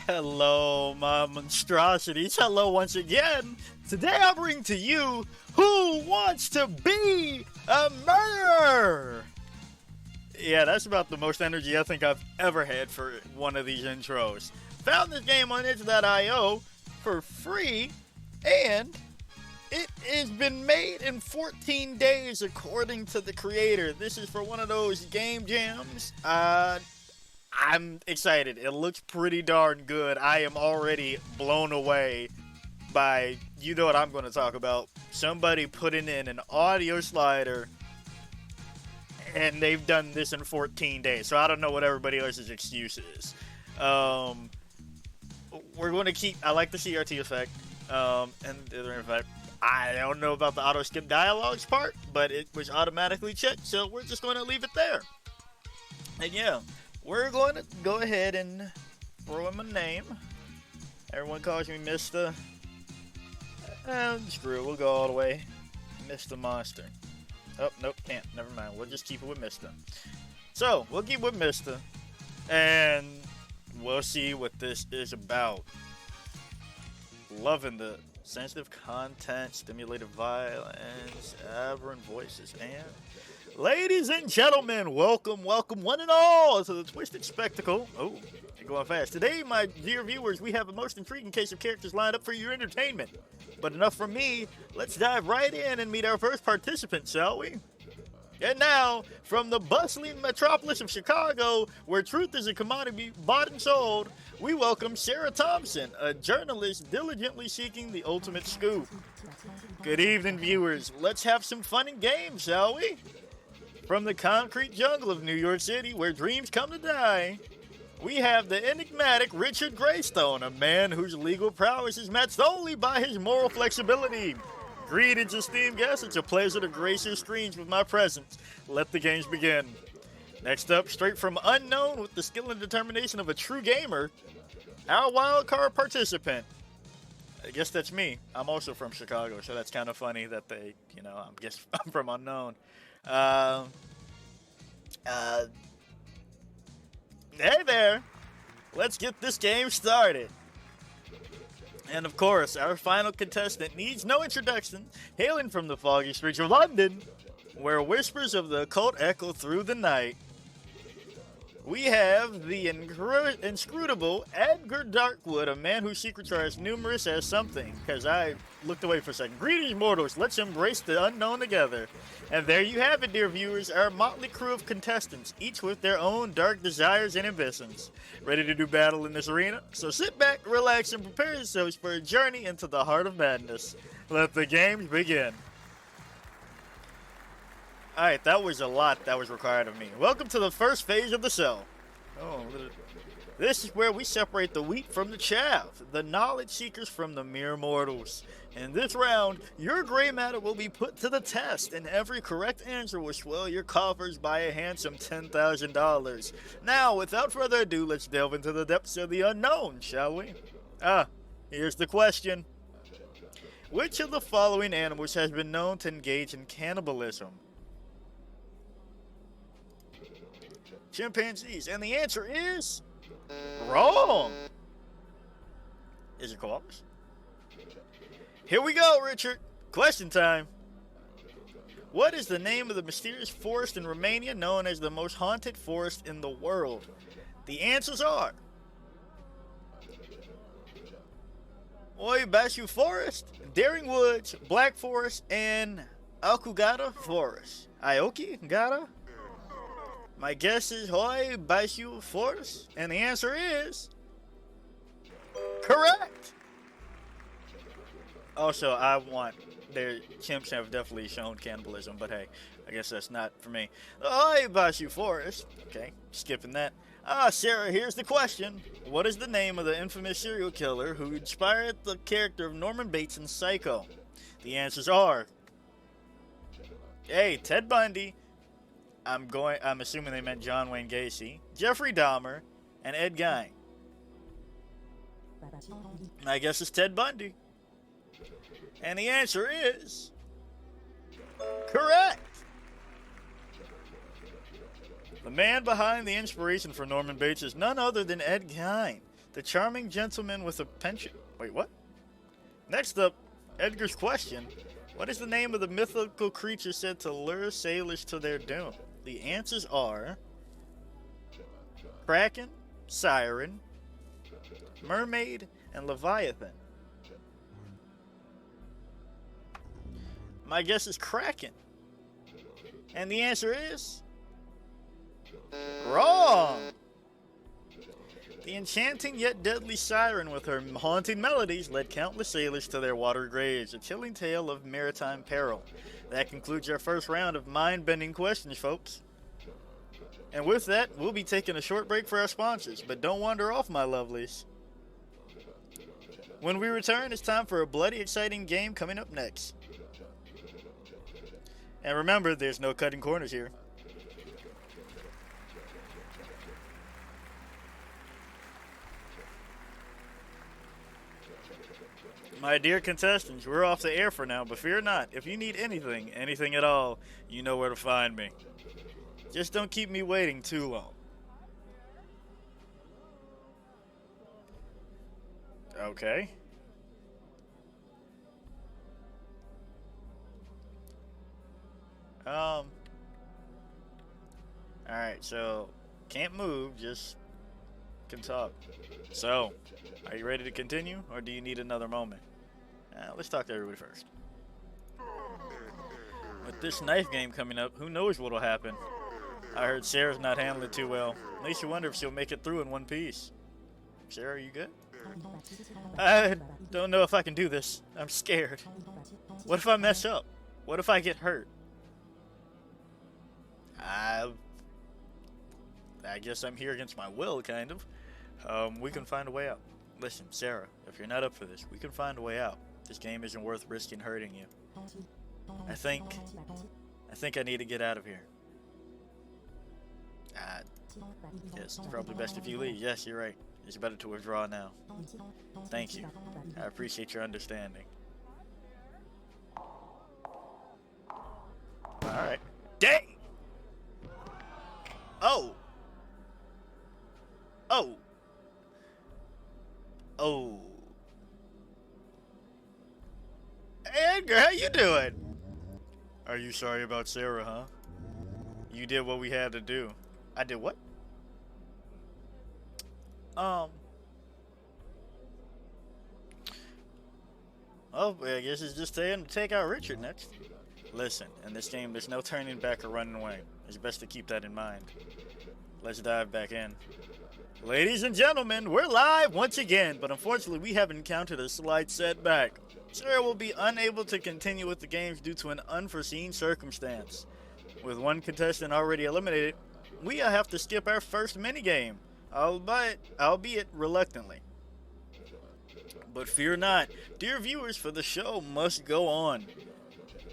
Hello, my monstrosities. Hello once again. Today I bring to you Who Wants to Be a Murderer? Yeah, that's about the most energy I think I've ever had for one of these intros. Found this game on itch.io for free, and it has been made in 14 days according to the creator. This is for one of those game jams. I'm excited. It looks pretty darn good. I am already blown away by, you know what I'm going to talk about. Somebody putting in an audio slider, and they've done this in 14 days. So I don't know what everybody else's excuse is. We're going to keep, I like the CRT effect, and the other effect. I don't know about the auto skip dialogues part, but it was automatically checked, so we're just going to leave it there. And yeah, we're going to go ahead and throw in my name. Everyone calls me Mr. Screw it, we'll go all the way. Mr. Monster. Oh, nope, can't. Never mind. We'll just keep it with Mr. So, we'll keep with Mr. And we'll see what this is about. Loving the sensitive content, stimulated violence, aberrant voices, and ladies and gentlemen, welcome, one and all, to the Twisted Spectacle. Oh, you're going fast. Today, my dear viewers, we have a most intriguing case of characters lined up for your entertainment. But enough from me, let's dive right in and meet our first participant, shall we? And now, from the bustling metropolis of Chicago, where truth is a commodity bought and sold, we welcome Sarah Thompson, a journalist diligently seeking the ultimate scoop. Good evening, viewers. Let's have some fun and games, shall we? From the concrete jungle of New York City, where dreams come to die, we have the enigmatic Richard Greystone, a man whose legal prowess is matched only by his moral flexibility. Greetings, esteemed guests. It's a pleasure to grace your screens with my presence. Let the games begin. Next up, straight from unknown with the skill and determination of a true gamer, our wild card participant. I guess that's me. I'm also from Chicago, so that's kind of funny that they, I guess I'm from unknown. Hey there. Let's get this game started. And of course, our final contestant needs no introduction, hailing from the foggy streets of London, where whispers of the occult echo through the night. We have the inscrutable Edgar Darkwood, a man whose secrets are as numerous as something, because I looked away for a second. Greetings, mortals. Let's embrace the unknown together. And there you have it, dear viewers, our motley crew of contestants, each with their own dark desires and ambitions. Ready to do battle in this arena? So sit back, relax, and prepare yourselves for a journey into the heart of madness. Let the games begin. Alright, that was a lot that was required of me. Welcome to the first phase of the show. This is where we separate the wheat from the chaff, the knowledge seekers from the mere mortals. In this round, your gray matter will be put to the test, and every correct answer will swell your coffers by a handsome $10,000. Now, without further ado, let's delve into the depths of the unknown, shall we? Here's the question. Which of the following animals has been known to engage in cannibalism? Chimpanzees. And the answer is wrong. Is it koalas? Here we go, Richard. Question time. What is the name of the mysterious forest in Romania known as the most haunted forest in the world? The answers are Oibashu Forest, Daring Woods, Black Forest, and Alcugata Forest. Aoki Gata? My guess is Oibashu Forest, and the answer is correct. Also, their chimps have definitely shown cannibalism, but hey, I guess that's not for me. Oibashu Forest. Okay, skipping that. Sarah, here's the question. What is the name of the infamous serial killer who inspired the character of Norman Bates in Psycho? The answers are A. Ted Bundy. I'm assuming they meant John Wayne Gacy, Jeffrey Dahmer, and Ed Gein. I guess it's Ted Bundy. And the answer is correct. The man behind the inspiration for Norman Bates is none other than Ed Gein, The charming gentleman with a penchant. Wait, what? Next up, Edgar's question. What is the name of the mythical creature said to lure sailors to their doom? The answers are Kraken, Siren, Mermaid, and Leviathan. My guess is Kraken. And the answer is wrong. The enchanting yet deadly siren with her haunting melodies led countless sailors to their water graves, a chilling tale of maritime peril. That concludes our first round of mind-bending questions, folks. And with that, we'll be taking a short break for our sponsors, but don't wander off, my lovelies. When we return, it's time for a bloody exciting game coming up next. And remember, there's no cutting corners here. My dear contestants, we're off the air for now, but fear not. If you need anything, anything at all, you know where to find me. Just don't keep me waiting too long. Okay. Alright, so can't move, just can talk. So, are you ready to continue, or do you need another moment? Let's talk to everybody first. With this knife game coming up, who knows what'll happen? I heard Sarah's not handling it too well. Makes you wonder if she'll make it through in one piece. Sarah, are you good? I don't know if I can do this. I'm scared. What if I mess up? What if I get hurt? I guess I'm here against my will, kind of. We can find a way out. Listen, Sarah, if you're not up for this, we can find a way out. This game isn't worth risking hurting you. I think I need to get out of here. Yes, it's probably best if you leave. Yes, you're right. It's better to withdraw now. Thank you. I appreciate your understanding. Alright. Dang! Oh! Oh! Oh! Hey, Edgar, how you doing? Are you sorry about Sarah, huh? You did what we had to do. I did what? Oh, I guess it's just time to take out Richard next. Listen, in this game, there's no turning back or running away. It's best to keep that in mind. Let's dive back in. Ladies and gentlemen, we're live once again, but unfortunately we have encountered a slight setback. Sarah will be unable to continue with the games due to an unforeseen circumstance. With one contestant already eliminated, we have to skip our first minigame, albeit reluctantly. But fear not, dear viewers, for the show must go on.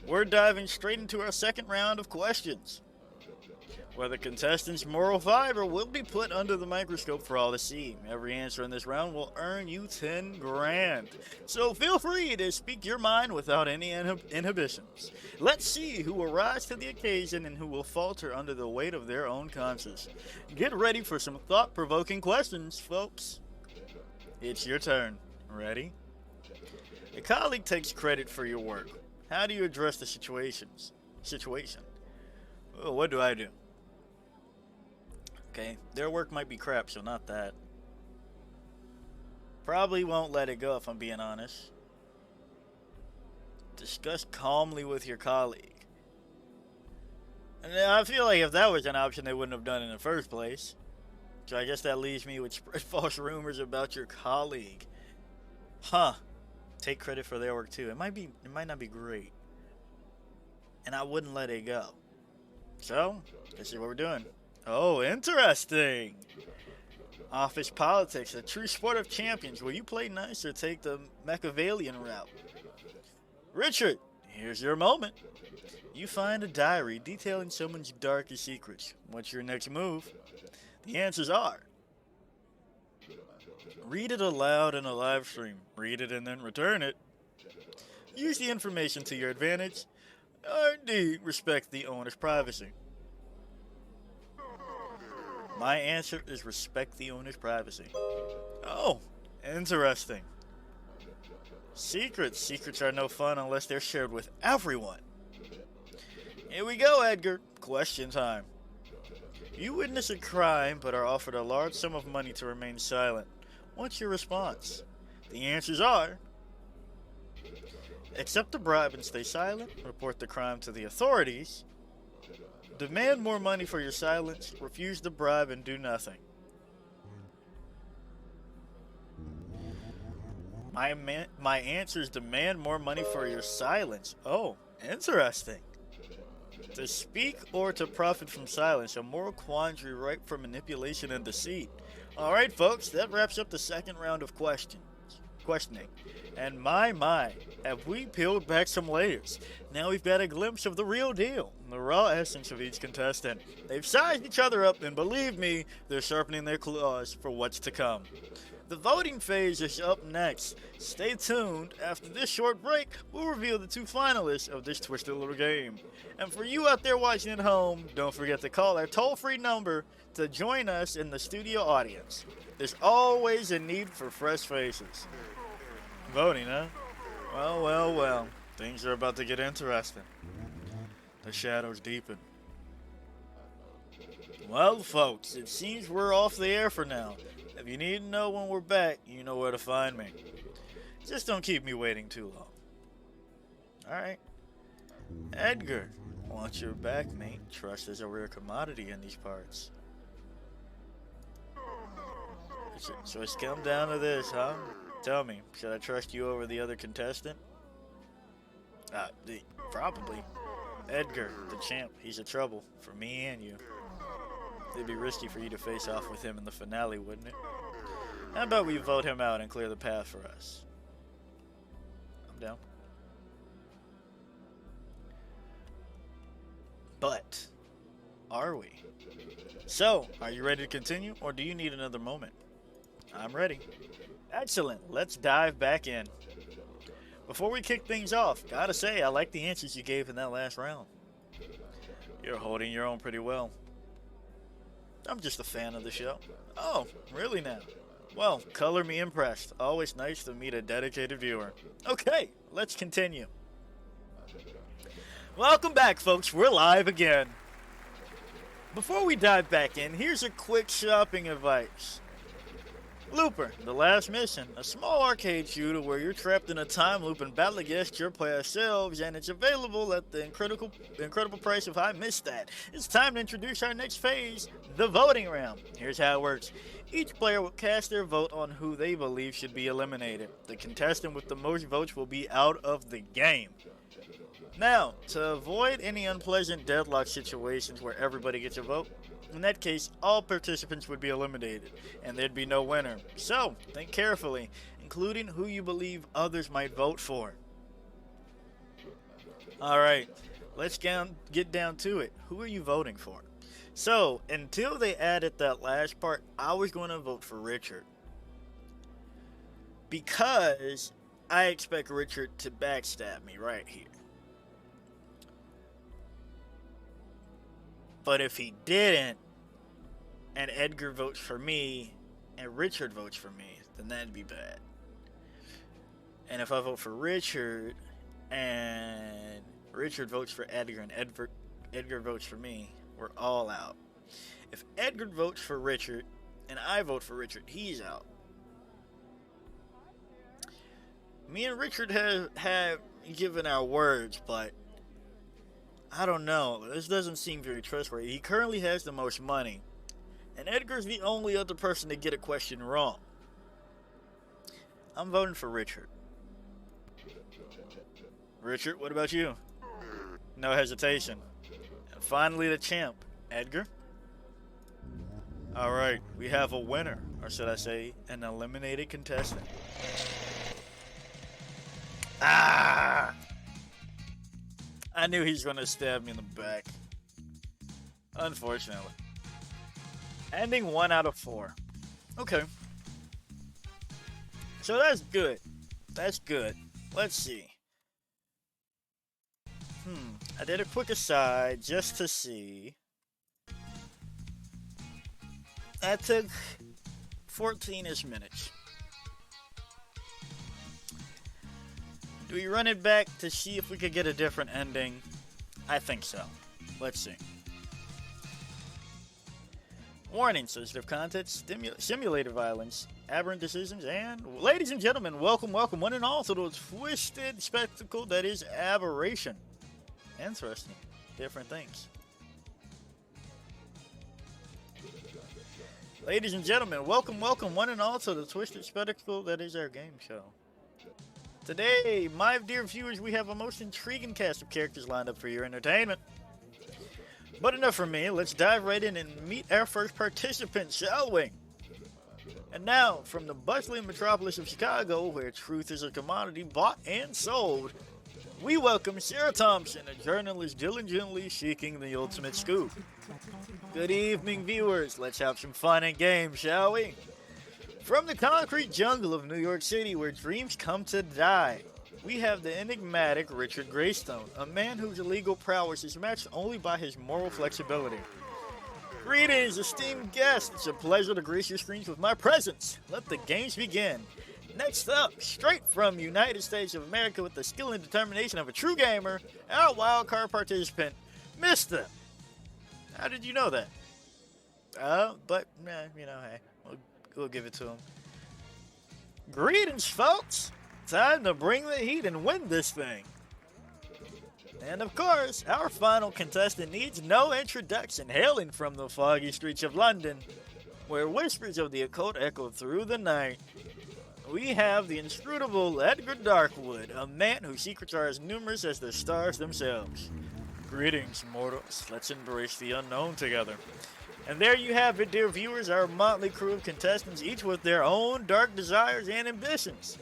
We're diving straight into our second round of questions, where the contestants' moral fiber will be put under the microscope for all to see. Every answer in this round will earn you 10 grand. So feel free to speak your mind without any inhibitions. Let's see who will rise to the occasion and who will falter under the weight of their own conscience. Get ready for some thought-provoking questions, folks. It's your turn. Ready? A colleague takes credit for your work. How do you address the situation? Oh, what do I do? Okay, their work might be crap, so not that. Probably won't let it go if I'm being honest. Discuss calmly with your colleague. And I feel like if that was an option, they wouldn't have done it in the first place. So I guess that leaves me with spread false rumors about your colleague. Huh. Take credit for their work too. It might not be great. And I wouldn't let it go. So, let's see what we're doing. Oh, interesting. Office politics, a true sport of champions. Will you play nice or take the Machiavellian route? Richard, here's your moment. You find a diary detailing someone's darkest secrets. What's your next move? The answers are: read it aloud in a live stream. Read it and then return it. Use the information to your advantage. Or D, respect the owner's privacy. My answer is respect the owner's privacy. Oh, interesting. Secrets. Secrets are no fun unless they're shared with everyone. Here we go, Edgar. Question time. You witness a crime but are offered a large sum of money to remain silent. What's your response? The answers are: accept the bribe and stay silent, report the crime to the authorities, demand more money for your silence, refuse the bribe, and do nothing. My answers: demand more money for your silence. Oh, interesting. To speak or to profit from silence, a moral quandary ripe for manipulation and deceit. Alright, folks, that wraps up the second round of questioning. And my, have we peeled back some layers? Now we've got a glimpse of the real deal, the raw essence of each contestant. They've sized each other up, and believe me, they're sharpening their claws for what's to come. The voting phase is up next. Stay tuned. After this short break, we'll reveal the two finalists of this twisted little game. And for you out there watching at home, don't forget to call our toll-free number to join us in the studio audience. There's always a need for fresh faces. Voting, huh? Well. Things are about to get interesting. The shadows deepen. Well, folks, it seems we're off the air for now. If you need to know when we're back, you know where to find me. Just don't keep me waiting too long. Alright. Edgar, once you're back, mate, trust is a rare commodity in these parts. So it's come down to this, huh? Tell me, should I trust you over the other contestant? Probably. Edgar, the champ, he's a trouble for me and you. It'd be risky for you to face off with him in the finale, wouldn't it? How about we vote him out and clear the path for us? I'm down. But, are we? So, are you ready to continue, or do you need another moment? I'm ready. Excellent, let's dive back in. Before we kick things off, gotta say, I like the answers you gave in that last round. You're holding your own pretty well. I'm just a fan of the show. Oh, really now? Well, color me impressed. Always nice to meet a dedicated viewer. Okay, let's continue. Welcome back, folks. We're live again. Before we dive back in, here's a quick shopping advice. Looper, the last mission, a small arcade shooter where you're trapped in a time loop and battle against your player selves, and it's available at the incredible price of I missed that. It's time to introduce our next phase, the voting round. Here's how it works. Each player will cast their vote on who they believe should be eliminated. The contestant with the most votes will be out of the game. Now, to avoid any unpleasant deadlock situations where everybody gets a vote, in that case, all participants would be eliminated, and there'd be no winner. So, think carefully, including who you believe others might vote for. Alright, let's get down to it. Who are you voting for? So, until they added that last part, I was going to vote for Richard. Because I expect Richard to backstab me right here. But if he didn't, and Edgar votes for me, and Richard votes for me, then that'd be bad. And if I vote for Richard, and Richard votes for Edgar, and Edgar votes for me, we're all out. If Edgar votes for Richard, and I vote for Richard, he's out. Me and Richard have given our words, but I don't know. This doesn't seem very trustworthy. He currently has the most money, and Edgar's the only other person to get a question wrong. I'm voting for Richard. Richard, what about you? No hesitation. And finally, the champ, Edgar. Alright, we have a winner, or should I say, an eliminated contestant. Ah! I knew he was going to stab me in the back. Unfortunately. Ending 1 out of 4. Okay. So that's good. That's good. Let's see. I did a quick aside just to see. I took 14-ish minutes. Do we run it back to see if we could get a different ending? I think so. Let's see. Warning, sensitive content, simulated violence, aberrant decisions, and ladies and gentlemen, welcome one and all to the twisted spectacle that is aberration. Interesting. Different things. Ladies and gentlemen, welcome one and all to the twisted spectacle that is our game show. Today, my dear viewers, we have a most intriguing cast of characters lined up for your entertainment. But enough from me, let's dive right in and meet our first participant, shall we? And now, from the bustling metropolis of Chicago, where truth is a commodity bought and sold, we welcome Sarah Thompson, a journalist diligently seeking the ultimate scoop. Good evening, viewers. Let's have some fun and games, shall we? From the concrete jungle of New York City, where dreams come to die, we have the enigmatic Richard Greystone, a man whose illegal prowess is matched only by his moral flexibility. Greetings, esteemed guests. It's a pleasure to grace your screens with my presence. Let the games begin. Next up, straight from United States of America with the skill and determination of a true gamer, our wildcard participant, Mr. How did you know that? But, you know, hey, we'll give it to him. Greetings, folks. Time to bring the heat and win this thing. And of course, our final contestant needs no introduction, hailing from the foggy streets of London, where whispers of the occult echo through the night. We have the inscrutable Edgar Darkwood, a man whose secrets are as numerous as the stars themselves. Greetings, mortals. Let's embrace the unknown together. And there you have it, dear viewers, our motley crew of contestants, each with their own dark desires and ambitions,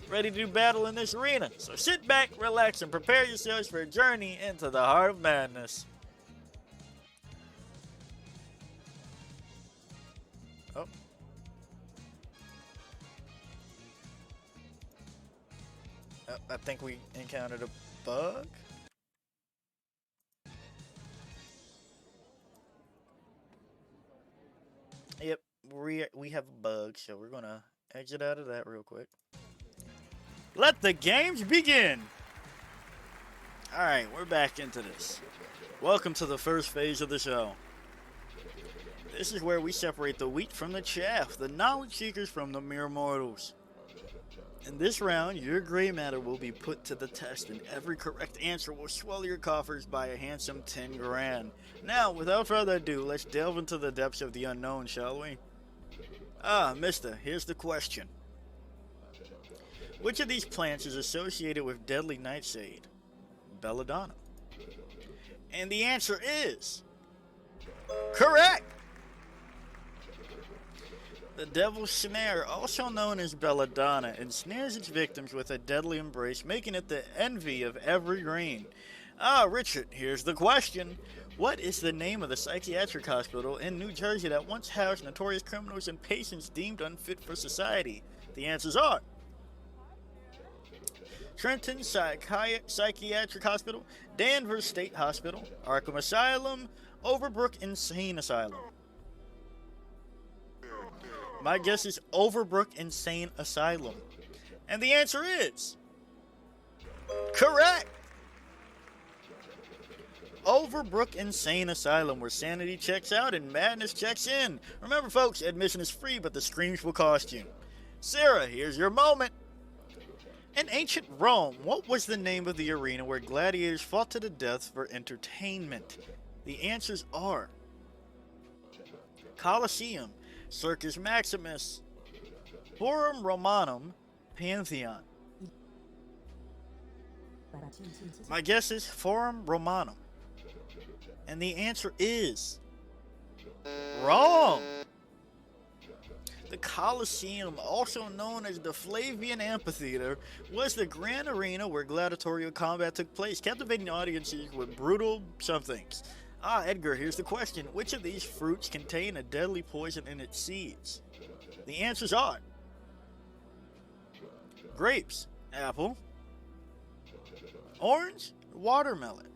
ready to do battle in this arena. So sit back, relax, and prepare yourselves for a journey into the heart of madness. Oh. I think we encountered a bug. Yep, we have a bug, so we're gonna exit out of that real quick. Let the games begin! Alright, we're back into this. Welcome to the first phase of the show. This is where we separate the wheat from the chaff, the knowledge seekers from the mere mortals. In this round, your gray matter will be put to the test, and every correct answer will swell your coffers by a handsome 10 grand. Now, without further ado, let's delve into the depths of the unknown, shall we? Mister, here's the question. Which of these plants is associated with deadly nightshade? Belladonna. And the answer is correct! The devil's snare, also known as belladonna, ensnares its victims with a deadly embrace, making it the envy of every green. Richard, here's the question. What is the name of the psychiatric hospital in New Jersey that once housed notorious criminals and patients deemed unfit for society? The answers are Trenton Psychiatric Hospital, Danvers State Hospital, Arkham Asylum, Overbrook Insane Asylum. My guess is Overbrook Insane Asylum. And the answer is correct! Overbrook Insane Asylum, where sanity checks out and madness checks in. Remember, folks, admission is free, but the screams will cost you. Sarah, here's your moment. In ancient Rome, what was the name of the arena where gladiators fought to the death for entertainment? The answers are Colosseum, Circus Maximus, Forum Romanum, Pantheon. My guess is Forum Romanum. And the answer is wrong. The Colosseum, also known as the Flavian Amphitheater, was the grand arena where gladiatorial combat took place, captivating audiences with brutal somethings. Edgar, here's the question. Which of these fruits contain a deadly poison in its seeds? The answers are grapes, apple, orange, watermelon.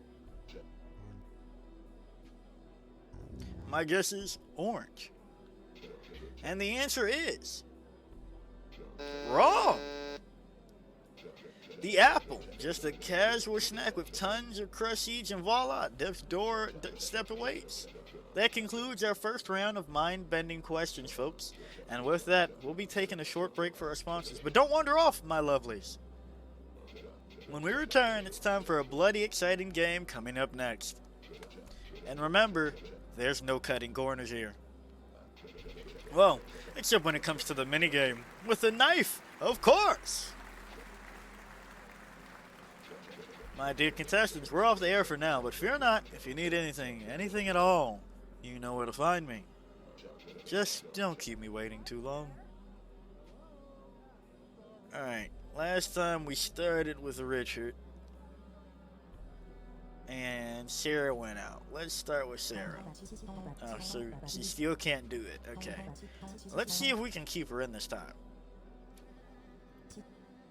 My guess is orange. And the answer is wrong. The apple, just a casual snack with tons of crushed seeds, and voila, death's door step awaits. That concludes our first round of mind-bending questions, folks. And with that, we'll be taking a short break for our sponsors. But don't wander off, my lovelies. When we return, it's time for a bloody exciting game coming up next. And remember, there's no cutting corners here. Well, except when it comes to the minigame. With a knife, of course! My dear contestants, we're off the air for now, but fear not, if you need anything at all, you know where to find me. Just don't keep me waiting too long. Alright, last time we started with Richard, and Sarah went out. Let's start with Sarah. Oh, so she still can't do it. Okay. Let's see if we can keep her in this time.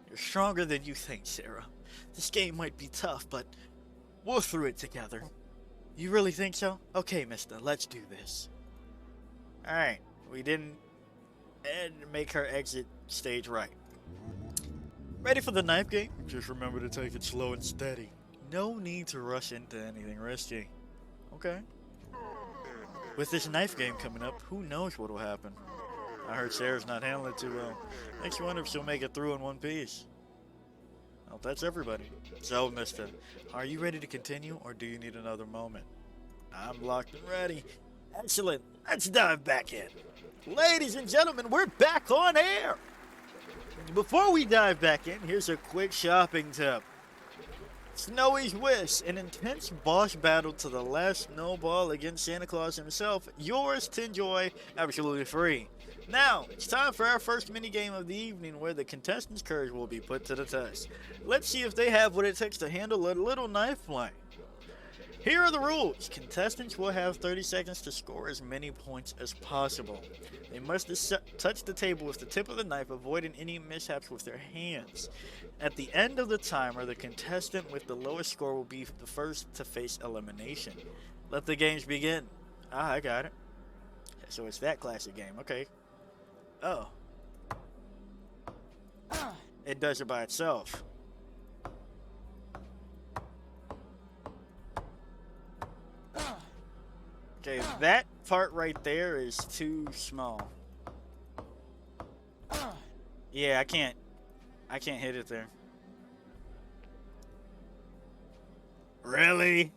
You're stronger than you think, Sarah. This game might be tough, but we'll through it together. You really think so? Okay, mister, let's do this. Alright, we didn't make her exit stage right. Ready for the knife game? Just remember to take it slow and steady. No need to rush into anything risky. Okay. With this knife game coming up, who knows what will happen? I heard Sarah's not handling it too well. Makes you wonder if she'll make it through in one piece. Well, that's everybody. So, mister, are you ready to continue, or do you need another moment? I'm locked and ready. Excellent. Let's dive back in. Ladies and gentlemen, we're back on air. Before we dive back in, here's a quick shopping tip. Snowy's Wish, an intense boss battle to the last snowball against Santa Claus himself, yours to enjoy absolutely free. Now, it's time for our first minigame of the evening where the contestants' courage will be put to the test. Let's see if they have what it takes to handle a little knife flame. Here are the rules. Contestants will have 30 seconds to score as many points as possible. They must touch the table with the tip of the knife, avoiding any mishaps with their hands. At the end of the timer, the contestant with the lowest score will be the first to face elimination. Let the games begin. Ah, I got it. So it's that classic game. Okay. Oh. It does it by itself. Okay, that part right there is too small. Yeah, I can't hit it there. Really?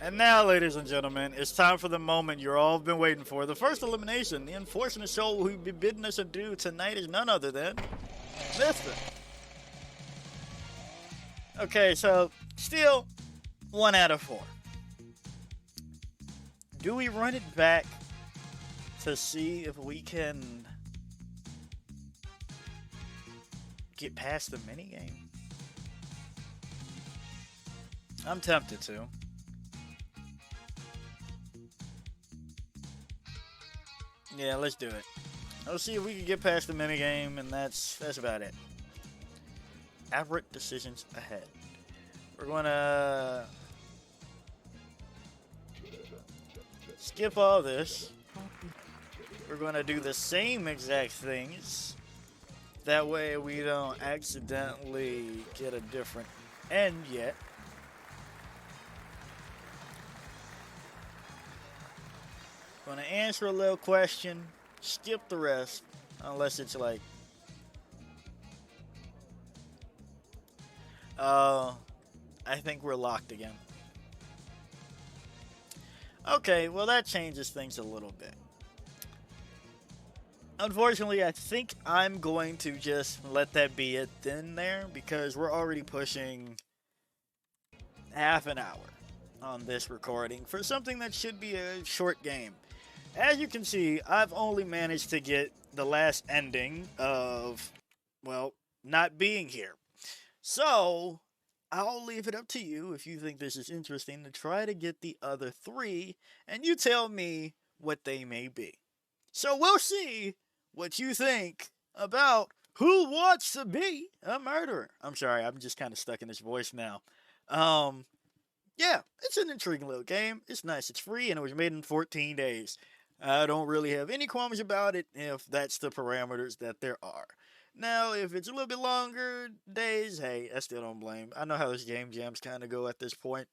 And now, ladies and gentlemen, it's time for the moment you're all been waiting for. The first elimination. The unfortunate soul who be bidding us adieu tonight is none other than Mister. Okay, so still 1 out of 4. Do we run it back to see if we can get past the minigame? I'm tempted to. Yeah, let's do it. Let's see if we can get past the minigame, and that's about it. Aberrant decisions ahead. We're gonna skip all this. We're gonna do the same exact things. That way we don't accidentally get a different end yet. Gonna answer a little question, skip the rest, unless it's like, I think we're locked again. Okay, well that changes things a little bit. Unfortunately, I think I'm going to just let that be it then there, because we're already pushing half an hour on this recording for something that should be a short game. As you can see, I've only managed to get the last ending of, well, not being here. So, I'll leave it up to you if you think this is interesting to try to get the other 3, and you tell me what they may be. So we'll see what you think about Who Wants to Be a Murderer. I'm sorry, I'm just kind of stuck in this voice now. Yeah, it's an intriguing little game. It's nice. It's free, and it was made in 14 days. I don't really have any qualms about it if that's the parameters that there are. Now, if it's a little bit longer days, hey, I still don't blame. I know how those game jams kind of go at this point.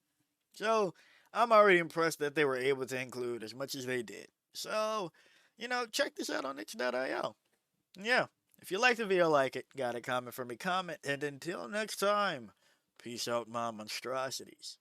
So, I'm already impressed that they were able to include as much as they did. So, check this out on itch.io. Yeah, if you like the video, like it, got a comment for me, comment, and until next time, peace out, my monstrosities.